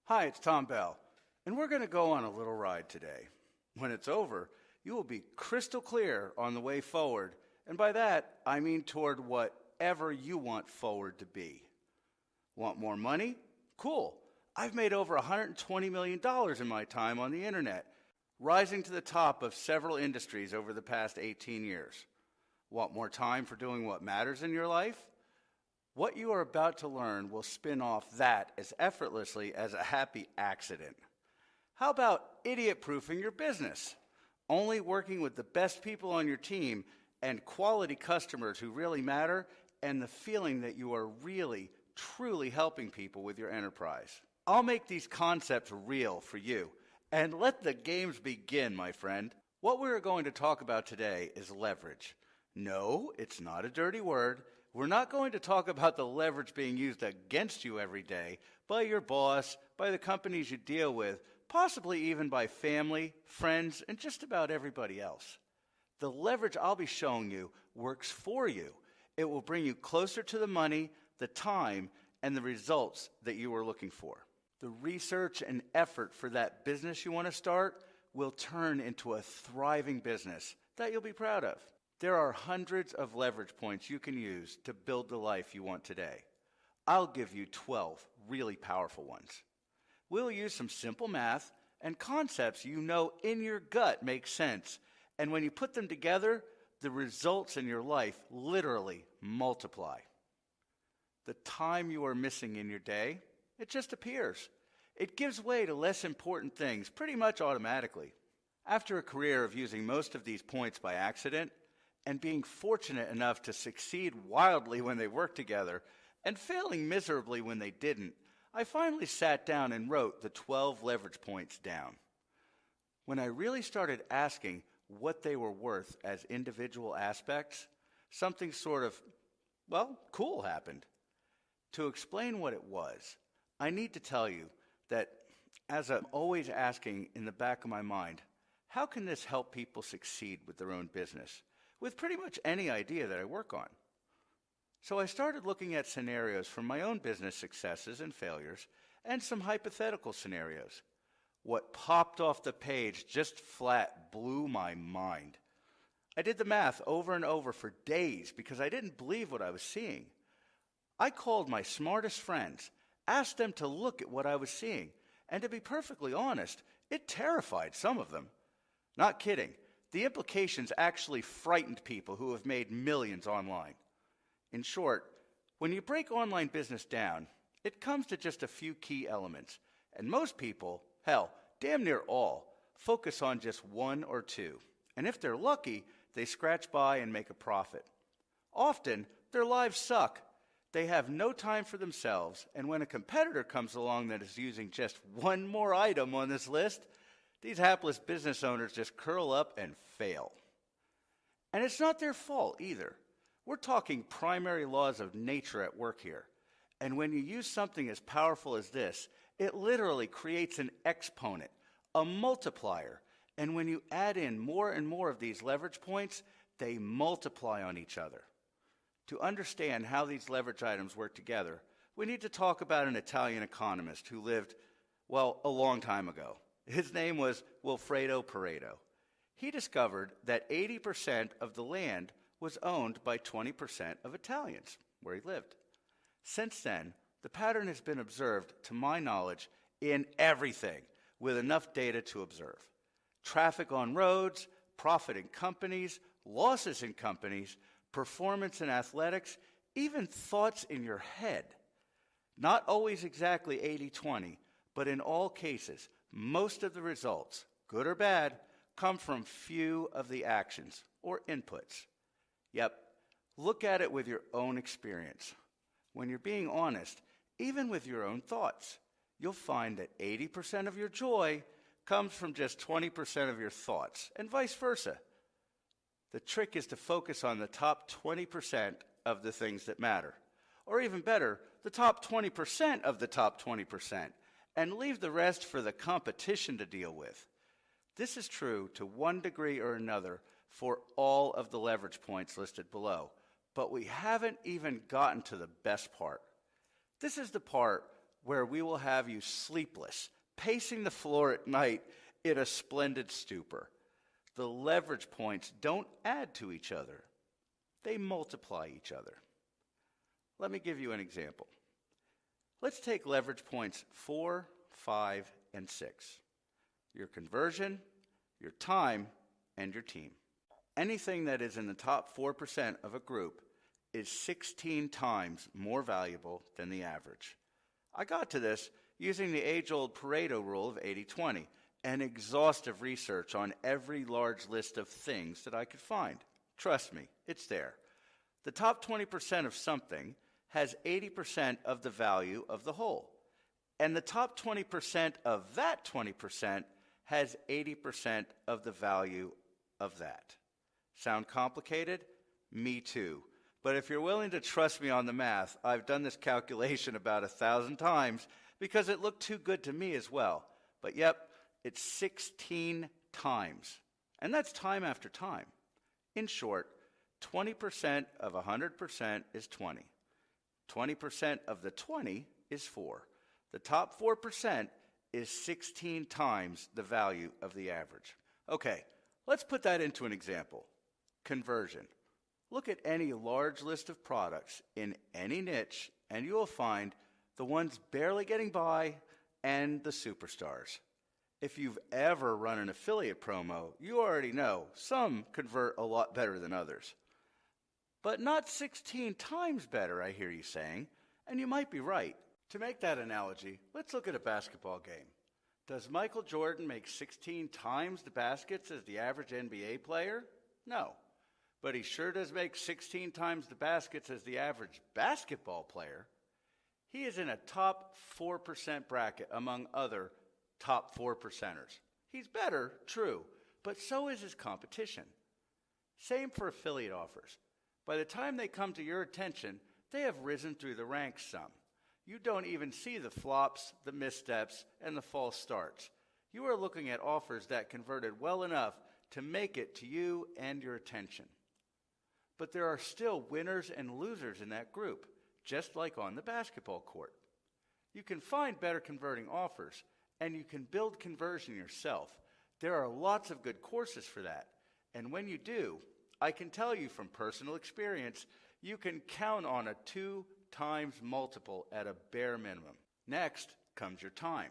Hi, it's Tom Bell, and we're going to go on a little ride today. When it's over, you will be crystal clear on the way forward, and by that, I mean toward whatever you want forward to be. Want more money? Cool. I've made over $120 million in my time on the internet, rising to the top of several industries over the past 18 years. Want more time for doing what matters in your life? What you are about to learn will spin off that as effortlessly as a happy accident. How about idiot-proofing your business? Only working with the best people on your team and quality customers who really matter, and the feeling that you are really, truly helping people with your enterprise. I'll make these concepts real for you, and let the games begin, my friend. What we're going to talk about today is leverage. No, it's not a dirty word. We're not going to talk about the leverage being used against you every day by your boss, by the companies you deal with, possibly even by family, friends, and just about everybody else. The leverage I'll be showing you works for you. It will bring you closer to the money, the time, and the results that you are looking for. The research and effort for that business you want to start will turn into a thriving business that you'll be proud of. There are hundreds of leverage points you can use to build the life you want today. I'll give you 12 really powerful ones. We'll use some simple math and concepts you know in your gut make sense, and when you put them together, the results in your life literally multiply. The time you are missing in your day, it just appears. It gives way to less important things pretty much automatically. After a career of using most of these points by accident, and being fortunate enough to succeed wildly when they worked together, and failing miserably when they didn't, I finally sat down and wrote the 12 leverage points down. When I really started asking what they were worth as individual aspects, something sort of, cool happened. To explain what it was, I need to tell you that, as I'm always asking in the back of my mind, how can this help people succeed with their own business? With pretty much any idea that I work on. So I started looking at scenarios from my own business successes and failures, and some hypothetical scenarios. What popped off the page just flat blew my mind. I did the math over and over for days because I didn't believe what I was seeing. I called my smartest friends, asked them to look at what I was seeing, and to be perfectly honest, it terrified some of them. Not kidding. The implications actually frightened people who have made millions online. In short, when you break online business down, it comes to just a few key elements, and most people, hell, damn near all, focus on just one or two. And if they're lucky, they scratch by and make a profit. Often, their lives suck. They have no time for themselves, and when a competitor comes along that is using just one more item on this list, these hapless business owners just curl up and fail. And it's not their fault either. We're talking primary laws of nature at work here. And when you use something as powerful as this, it literally creates an exponent, a multiplier. And when you add in more and more of these leverage points, they multiply on each other. To understand how these leverage items work together, we need to talk about an Italian economist who lived, a long time ago. His name was Wilfredo Pareto. He discovered that 80% of the land was owned by 20% of Italians, where he lived. Since then, the pattern has been observed, to my knowledge, in everything, with enough data to observe. Traffic on roads, profit in companies, losses in companies, performance in athletics, even thoughts in your head. Not always exactly 80-20, but in all cases, most of the results, good or bad, come from few of the actions or inputs. Yep, look at it with your own experience. When you're being honest, even with your own thoughts, you'll find that 80% of your joy comes from just 20% of your thoughts, and vice versa. The trick is to focus on the top 20% of the things that matter. Or even better, the top 20% of the top 20%. And leave the rest for the competition to deal with. This is true to one degree or another for all of the leverage points listed below, but we haven't even gotten to the best part. This is the part where we will have you sleepless, pacing the floor at night in a splendid stupor. The leverage points don't add to each other. They multiply each other. Let me give you an example. Let's take leverage points 4, 5, and 6. Your conversion, your time, and your team. Anything that is in the top 4% of a group is 16 times more valuable than the average. I got to this using the age-old Pareto rule of 80-20 and exhaustive research on every large list of things that I could find. Trust me, it's there. The top 20% of something has 80% of the value of the whole. And the top 20% of that 20% has 80% of the value of that. Sound complicated? Me too. But if you're willing to trust me on the math, I've done this calculation about 1,000 times because it looked too good to me as well. But yep, it's 16 times. And that's time after time. In short, 20% of 100% is 20. 20% of the 20 is 4. The top 4% is 16 times the value of the average. Okay, let's put that into an example. Conversion. Look at any large list of products in any niche, and you will find the ones barely getting by and the superstars. If you've ever run an affiliate promo, you already know some convert a lot better than others. But not 16 times better, I hear you saying, and you might be right. To make that analogy, let's look at a basketball game. Does Michael Jordan make 16 times the baskets as the average NBA player? No. But he sure does make 16 times the baskets as the average basketball player. He is in a top 4% bracket among other top 4%ers. He's better, true, but so is his competition. Same for affiliate offers. By the time they come to your attention, they have risen through the ranks some. You don't even see the flops, the missteps, and the false starts. You are looking at offers that converted well enough to make it to you and your attention. But there are still winners and losers in that group, just like on the basketball court. You can find better converting offers, and you can build conversion yourself. There are lots of good courses for that. And when you do, I can tell you from personal experience, you can count on a 2 times multiple at a bare minimum. Next comes your time.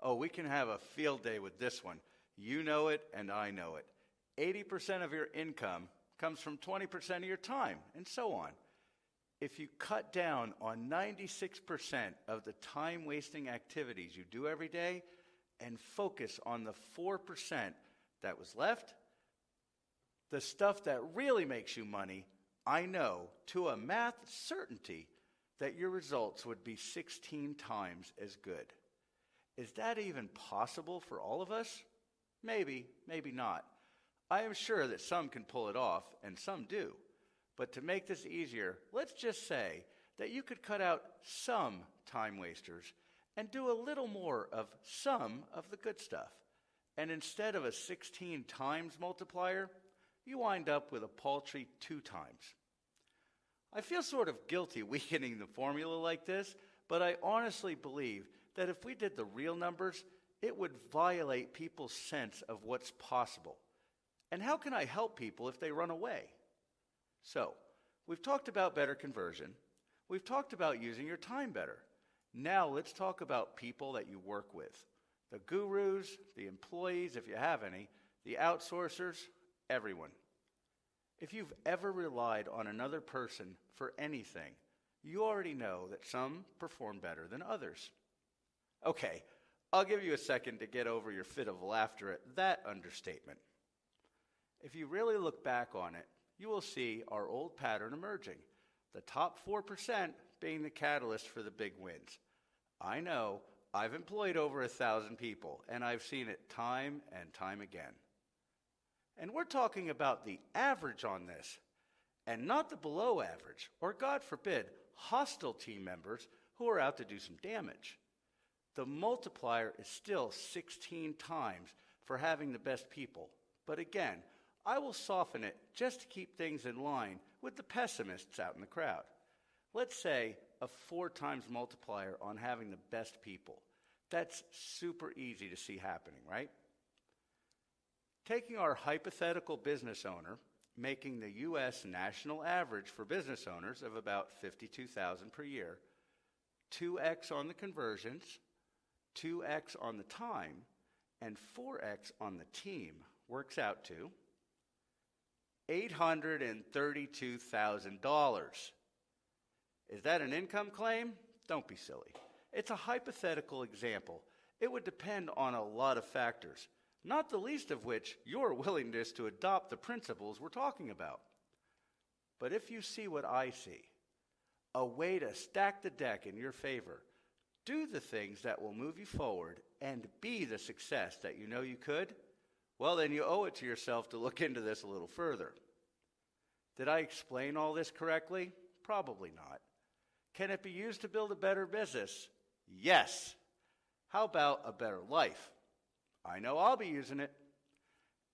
Oh, we can have a field day with this one. You know it, and I know it. 80% of your income comes from 20% of your time, and so on. If you cut down on 96% of the time-wasting activities you do every day and focus on the 4% that was left, the stuff that really makes you money, I know to a math certainty that your results would be 16 times as good. Is that even possible for all of us? Maybe, maybe not. I am sure that some can pull it off, and some do. But to make this easier, let's just say that you could cut out some time wasters and do a little more of some of the good stuff. And instead of a 16 times multiplier, you wind up with a paltry 2 times. I feel sort of guilty weakening the formula like this, but I honestly believe that if we did the real numbers, it would violate people's sense of what's possible. And how can I help people if they run away? So, we've talked about better conversion. We've talked about using your time better. Now let's talk about people that you work with. The gurus, the employees, if you have any, the outsourcers, everyone. If you've ever relied on another person for anything, you already know that some perform better than others. Okay, I'll give you a second to get over your fit of laughter at that understatement. If you really look back on it, you will see our old pattern emerging, the top 4% being the catalyst for the big wins. I know, I've employed over 1,000 people, and I've seen it time and time again. And we're talking about the average on this, and not the below average, or God forbid, hostile team members who are out to do some damage. The multiplier is still 16 times for having the best people. But again, I will soften it just to keep things in line with the pessimists out in the crowd. Let's say a 4 times multiplier on having the best people. That's super easy to see happening, right? Taking our hypothetical business owner, making the U.S. national average for business owners of about $52,000 per year, 2x on the conversions, 2x on the time, and 4x on the team works out to $832,000. Is that an income claim? Don't be silly. It's a hypothetical example. It would depend on a lot of factors, not the least of which your willingness to adopt the principles we're talking about. But if you see what I see, a way to stack the deck in your favor, do the things that will move you forward, and be the success that you know you could, well, then you owe it to yourself to look into this a little further. Did I explain all this correctly? Probably not. Can it be used to build a better business? Yes. How about a better life? I know I'll be using it.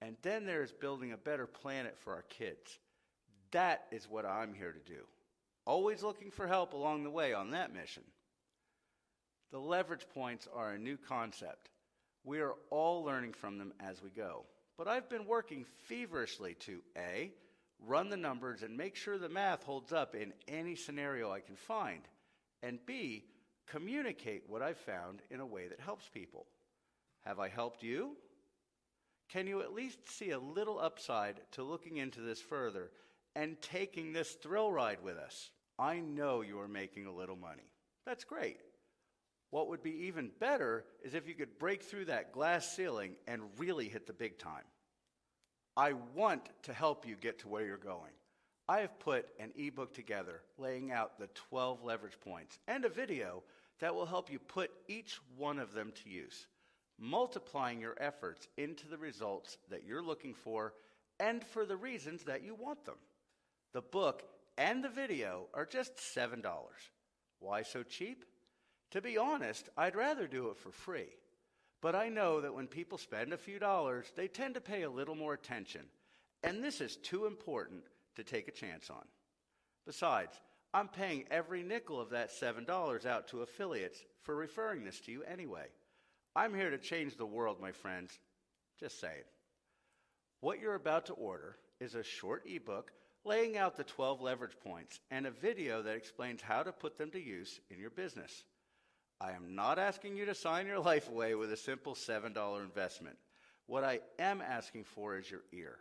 And then there's building a better planet for our kids. That is what I'm here to do. Always looking for help along the way on that mission. The leverage points are a new concept. We are all learning from them as we go. But I've been working feverishly to A, run the numbers and make sure the math holds up in any scenario I can find, and B, communicate what I've found in a way that helps people. Have I helped you? Can you at least see a little upside to looking into this further and taking this thrill ride with us? I know you are making a little money. That's great. What would be even better is if you could break through that glass ceiling and really hit the big time. I want to help you get to where you're going. I have put an ebook together laying out the 12 leverage points and a video that will help you put each one of them to use, multiplying your efforts into the results that you're looking for and for the reasons that you want them. The book and the video are just $7. Why so cheap? To be honest, I'd rather do it for free. But I know that when people spend a few dollars, they tend to pay a little more attention. And this is too important to take a chance on. Besides, I'm paying every nickel of that $7 out to affiliates for referring this to you anyway. I'm here to change the world, my friends. Just saying. What you're about to order is a short ebook laying out the 12 leverage points and a video that explains how to put them to use in your business. I am not asking you to sign your life away with a simple $7 investment. What I am asking for is your ear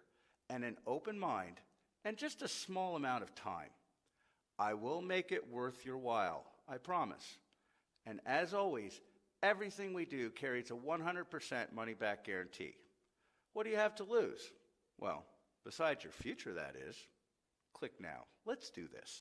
and an open mind and just a small amount of time. I will make it worth your while, I promise. And as always, everything we do carries a 100% money-back guarantee. What do you have to lose? Well, besides your future, that is. Click now. Let's do this.